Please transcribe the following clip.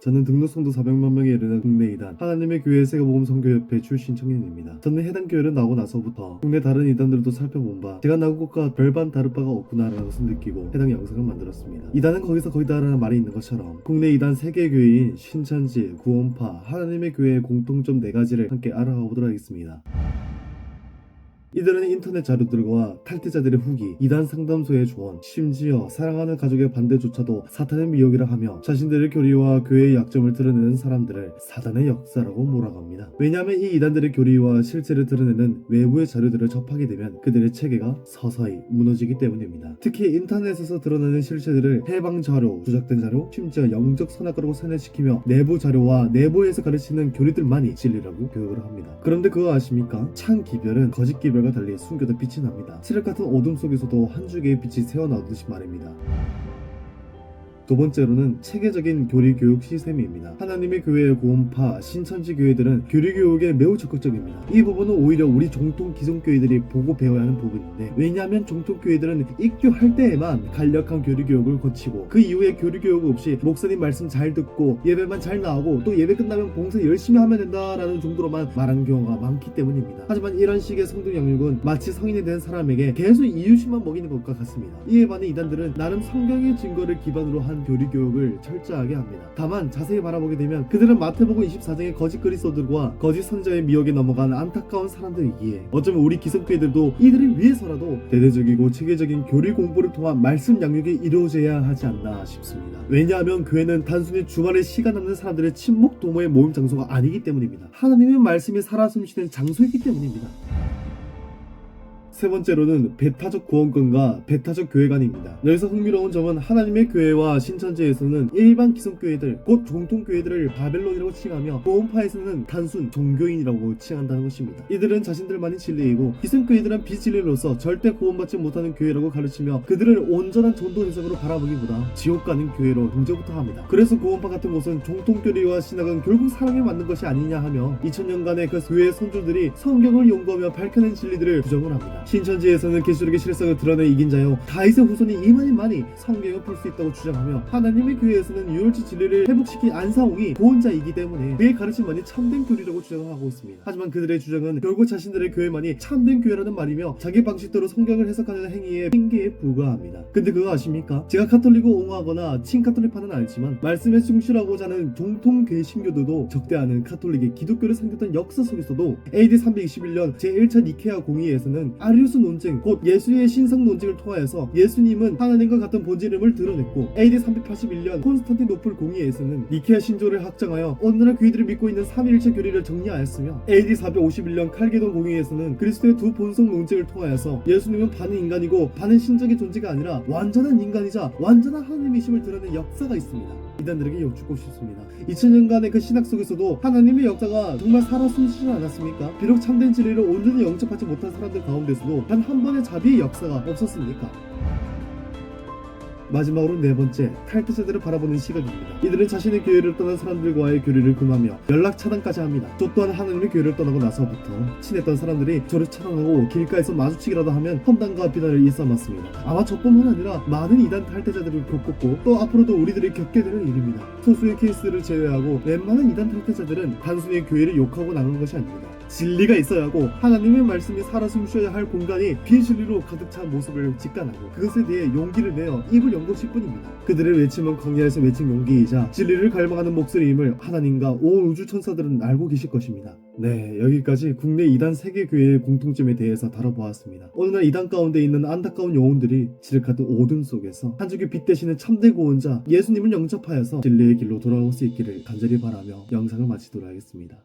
저는 등록성도 400만 명에 이르는 국내 이단 하나님의 교회 세계복음 선교협회 출신 청년입니다. 저는 해당 교회를 나오고 나서부터 국내 다른 이단들도 살펴본 바 제가 나온 곳과 별반 다를 바가 없구나라는 것을 느끼고 해당 영상을 만들었습니다. 이단은 거기서 거기다라는 말이 있는 것처럼 국내 이단 3개 교회인 신천지, 구원파, 하나님의 교회의 공통점 4가지를 함께 알아가 보도록 하겠습니다. 이들은 인터넷 자료들과 탈퇴자들의 후기, 이단 상담소의 조언, 심지어 사랑하는 가족의 반대조차도 사탄의 미혹이라 하며 자신들의 교리와 교회의 약점을 드러내는 사람들을 사단의 역사라고 몰아갑니다. 왜냐하면 이 이단들의 교리와 실체를 드러내는 외부의 자료들을 접하게 되면 그들의 체계가 서서히 무너지기 때문입니다. 특히 인터넷에서 드러나는 실체들을 해방 자료, 조작된 자료, 심지어 영적 선악과라고 세뇌시키며 내부 자료와 내부에서 가르치는 교리들만이 진리라고 교육을 합니다. 그런데 그거 아십니까? 참 기별은 거짓 기별과 달리 숨겨도 빛이 납니다. 칠흑 같은 어둠 속에서도 한 줄기의 빛이 새어나오듯이 말입니다. 두 번째로는 체계적인 교리 교육 시스템입니다. 하나님의 교회의 구원파, 신천지 교회들은 교리 교육에 매우 적극적입니다. 이 부분은 오히려 우리 정통 기성 교회들이 보고 배워야 하는 부분인데, 왜냐하면 정통 교회들은 입교할 때에만 간략한 교리 교육을 거치고 그 이후에 교리 교육 없이 목사님 말씀 잘 듣고 예배만 잘 나오고 또 예배 끝나면 봉사 열심히 하면 된다라는 정도로만 말하는 경우가 많기 때문입니다. 하지만 이런 식의 성도 양육은 마치 성인이 된 사람에게 계속 이유식만 먹이는 것과 같습니다. 이에 반해 이단들은 나름 성경의 증거를 기반으로 한 교리 교육을 철저하게 합니다. 다만 자세히 바라보게 되면 그들은 마태복음 24장의 거짓 그리스도들과 거짓 선자의 미혹에 넘어간 안타까운 사람들이기에 어쩌면 우리 기성교회들도 이들을 위해서라도 대대적이고 체계적인 교리 공부를 통한 말씀 양육이 이루어져야 하지 않나 싶습니다. 왜냐하면 교회는 단순히 주말에 시간 남는 사람들의 친목 도모의 모임 장소가 아니기 때문입니다. 하나님의 말씀이 살아 숨쉬는 장소이기 때문입니다. 세 번째로는 배타적 구원권과 배타적 교회관입니다. 여기서 흥미로운 점은 하나님의 교회와 신천지에서는 일반 기성교회들, 곧 종통교회들을 바벨론이라고 칭하며 구원파에서는 단순 종교인이라고 칭한다는 것입니다. 이들은 자신들만이 진리이고 기성교회들은 비진리로서 절대 구원받지 못하는 교회라고 가르치며 그들을 온전한 전도 대상으로 바라보기보다 지옥 가는 교회로 등재부터 합니다. 그래서 구원파 같은 곳은 종통교리와 신학은 결국 사랑에 맞는 것이 아니냐 하며 2000년간의 그 교회의 선조들이 성경을 연구하며 밝혀낸 진리들을 부정을 합니다. 신천지에서는 계시록의 실상을 드러내 이긴 자요 다윗의 후손이 이만이 성경을 풀 수 있다고 주장하며, 하나님의 교회에서는 유월절 진리를 회복시킨 안사홍이 구원자이기 때문에 그의 가르침만이 참된 교리라고 주장을 하고 있습니다. 하지만 그들의 주장은 결국 자신들의 교회만이 참된 교회라는 말이며 자기 방식대로 성경을 해석하는 행위의 핑계에 불과합니다. 근데 그거 아십니까? 제가 카톨릭을 옹호하거나 친카톨릭파는 아니지만 말씀에 충실하고자 하는 정통교회 신교들도 적대하는 카톨릭이 기독교를 삼켰던 역사 속에서도 AD 321년 제1차 니케아 공의회에서는 아리우스 논쟁, 곧 예수의 신성 논쟁을 통하여서 예수님은 하나님과 같은 본질임을 드러냈고, AD 381년 콘스탄티노플 공의회에서는 니케아 신조를 확정하여 오늘날 교회들이 믿고 있는 삼위일체 교리를 정리하였으며, AD 451년 칼게돈 공의회에서는 그리스도의 두 본성 논쟁을 통하여서 예수님은 반은 인간이고 반은 신적인 존재가 아니라 완전한 인간이자 완전한 하나님이심을 드러낸 역사가 있습니다. 이단들에게 여쭙고 싶습니다. 2000년간의 그 신학 속에서도 하나님의 역사가 정말 살아 숨쉬지 않았습니까? 비록 참된 진리를 온전히 영접하지 못한 사람들 가운데서도 단 한 번의 자비의 역사가 없었습니까? 마지막으로 네 번째, 탈퇴자들을 바라보는 시각입니다. 이들은 자신의 교회를 떠난 사람들과의 교류를 금하며 연락 차단까지 합니다. 저 또한 하나님의 교회를 떠나고 나서부터 친했던 사람들이 저를 차단하고 길가에서 마주치기라도 하면 험담과 비난을 일삼았습니다. 아마 저뿐만 아니라 많은 이단 탈퇴자들을 겪었고 또 앞으로도 우리들이 겪게 되는 일입니다. 소수의 케이스를 제외하고 웬만한 이단 탈퇴자들은 단순히 교회를 욕하고 나가는 것이 아닙니다. 진리가 있어야 하고 하나님의 말씀이 살아 숨쉬어야 할 공간이 비진리로 가득 찬 모습을 직관하고 그것에 대해 용기를 내어 입을 연 것일 뿐입니다. 그들의 외침은 광야에서 외친 용기이자 진리를 갈망하는 목소리임을 하나님과 온 우주 천사들은 알고 계실 것입니다. 네, 여기까지 국내 이단 세계 교회의 공통점에 대해서 다뤄보았습니다. 오늘날 이단 가운데 있는 안타까운 영혼들이 지륵하던 어둠 속에서 한 줄기 빛 되시는 참된 구원자 예수님을 영접하여서 진리의 길로 돌아올 수 있기를 간절히 바라며 영상을 마치도록 하겠습니다.